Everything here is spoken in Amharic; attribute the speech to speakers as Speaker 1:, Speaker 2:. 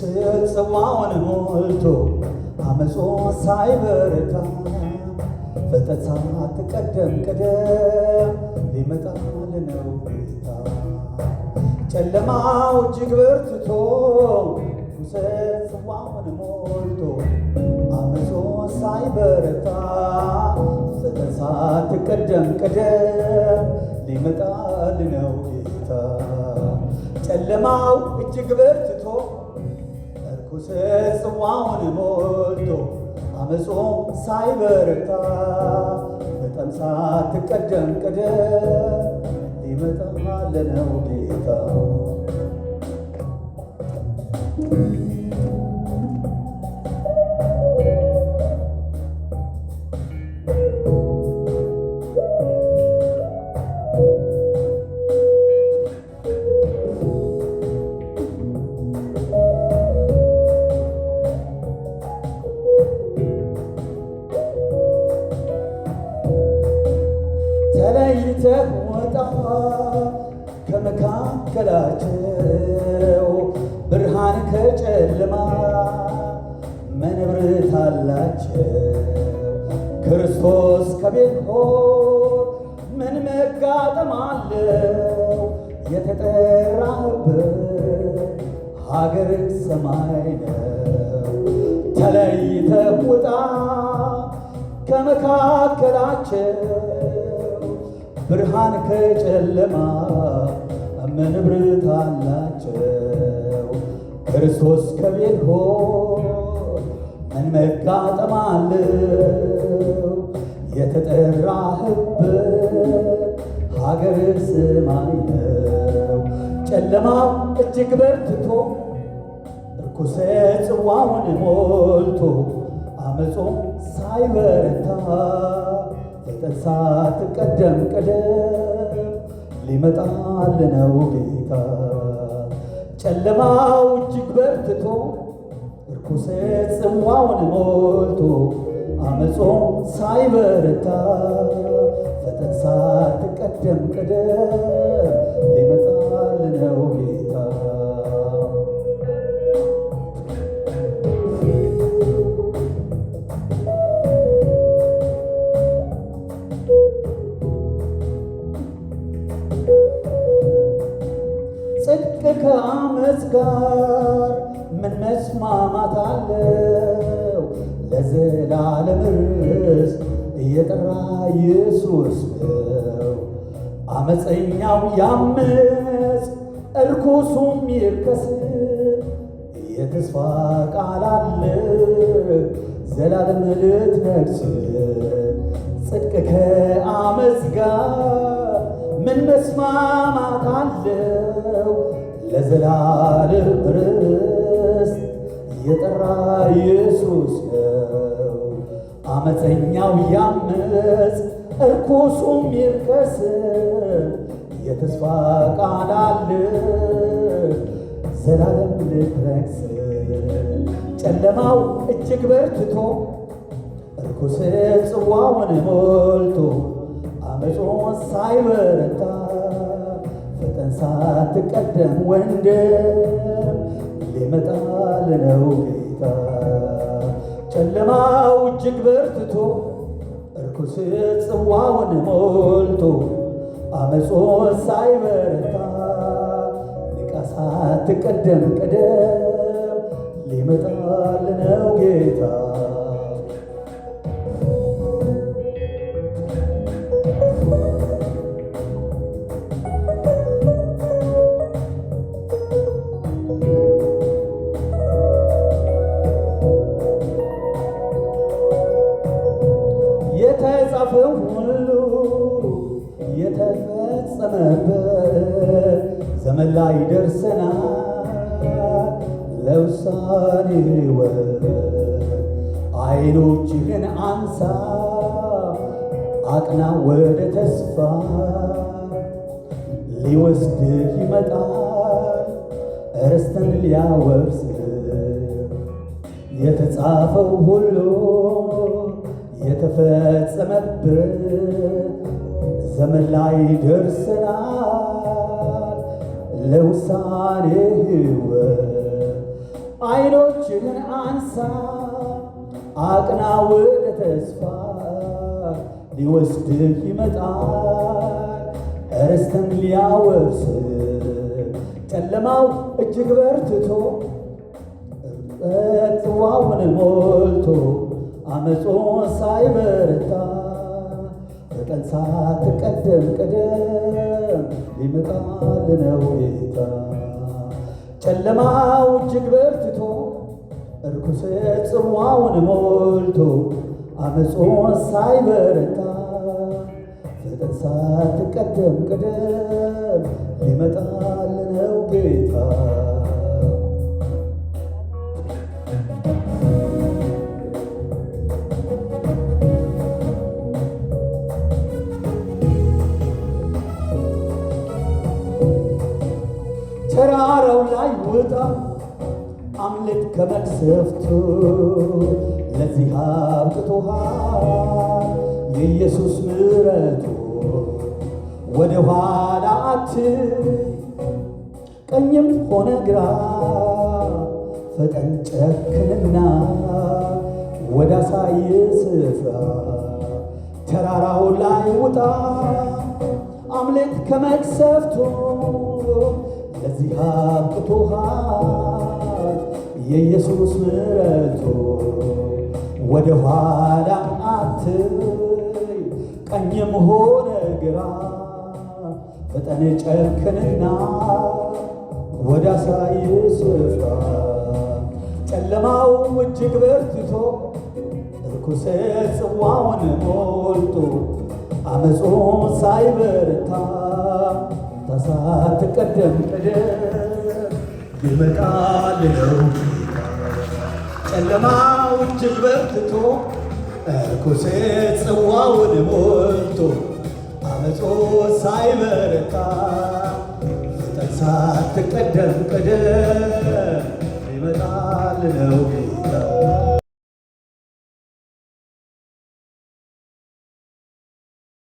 Speaker 1: ጽዋውን ሞልቶ አመጾ ሳይበረታ ፍጥረት ሳትቀደም ቅደም ሊመጣል ነው ጌታ። ጨለማው እጅግ በርትቶ ጽዋውን ሞልቶ አመጾ ሳይበረታ ፍጥረት ሳትቀደም ቅደም ሊመጣል ነው ጌታ። ጨለማው እጅግ በርትቶ ጽዋውን ሞልቶ አመጾ ሳይበረታ ፍጥረት ሳትቀደም ቅደም ሊመጣል ነው ጌታ። ተለይተህ ወጣ ከመካከላቸው ብርሃን ከጨለማ መንብርት አላቸው። ክርስቶስ ከቤትሆን ምን መጋጠም አለው? የተጠራህበት ሀገር ሰማይ ነው። ተለይተህ ውጣ ከመካከላቸው ብርሃን ከጨለማ መንብርት አላቸው። ክርስቶስ ከቤትሆን ምን መጋጠም አለው? የተጠራህበት ሀገር ሰማይ ነው። ጨለማው እጅግ በርትቶ ርኩሰት ጽዋውን ሞልቶ አመጾ ሳይበረታ ፍጥረት ሳትቀደም ቅደም ሊመጣል ነው ጌታ። ጨለማው እጅግ በርትቶ ርኩሰት ጽዋውን ሞልቶ አመጾ ሳይበረታ ፍጥረት ሳትቀደም ቅደም ሊመጣል ነው ጌታ። ጽድቅ ከአመፅ ጋር ምን መስማማት አለው? ለዘላለም ርስት እየጠራ ኢየሱስ ነው። አመፀኛው ያምፅ እርኩሱም ይርከስ፣ የተስፋ ቃል አለ ዘላለም ልትነግስ። ጽድቅ ከአመፅ ጋር ምን መስማማት አለው? ለዘላለም ርስት የጠራ ኢየሱስ ነው። አመፀኛው ያምፅ እርኩሱም ይርከስ፣ የተስፋ ቃል አለ ዘላለም ልትነግስ። ጨለማው እጅግ በርትቶ ርኩሰት ጽዋውን ሞልቶ አመጾ ሳይበረታ ፍጥረት ሳትቀደም ወንድም ሊመጣል ነው ጌታ። ጨለማው እጅግ በርትቶ ርኩሰት ጽዋውን ሞልቶ አመጾ ሳይበረታ ንቃ ሳትቀደም ቅደም ሊመጣል ነው ጌታ። የተጻፈው ሁሉ የተፈጸመበት ዘመን ላይ ደርሰናል ለውሳኔ ሕይወት። ዓይኖችህን አንሳ አቅና ወደ ተስፋ፣ ሊወስድህ ይመጣል ርስትን ሊያወርስ። የተጻፈው ሁሉ የተፈጸመበት ዘመን ላይ ደርሰናል ለውሳኔ ሕይወት። አይኖችህን አንሳ አቅና ወደ ተስፋ ሊወስድህ ይመጣል ርስትን ሊያወርስ ጨለማው እጅግ በርትቶ ጽዋውን ሞልቶ አመጾ ሳይበረታ በቀን ሳትቀደም ቀደም ሊመጣል ነው ጌታ። ጨለማው እጅግ በርትቶ እርኩሰት ጽዋውን ሞልቶ አመጾ ሳይበረታ በቀን ሳትቀደም ቀደም ሊመጣል ነው ጌታ። ተራራው ላይ ውጣ አምልጥ ከመቅሰፍቱ ለዚህ አብቅቶሃል የኢየሱስ ምሕረቱ። ወደ ኋላ አትይ ቀኝም ሆነ ግራ ፈጠን ጨክንና ወደ አሳየ ስፍራ። ተራራው ላይ ውጣ አምልጥ ከመቅሰፍቱ ለዚህ አብቅቶሃል የኢየሱስ ምሕረቱ። ወደ ኋላ አትይ ቀኝም ሆነ ግራ ፈጠን ጨክንና ወደ አሳየ ስፍራ። ጨለማው እጅግ በርትቶ ርኩሰት ጽዋውን ሞልቶ አመጾ ሳይበረታ ሳትቀደም ቀደም ሊመጣል ነው ጌታ። ጨለማው እጅግ በርትቶ ርኩሰት ጽዋውን ሞልቶ አመጾ ሳይበረታ ፍጠን ሳትቀደም ቀደም ሊመጣል ነው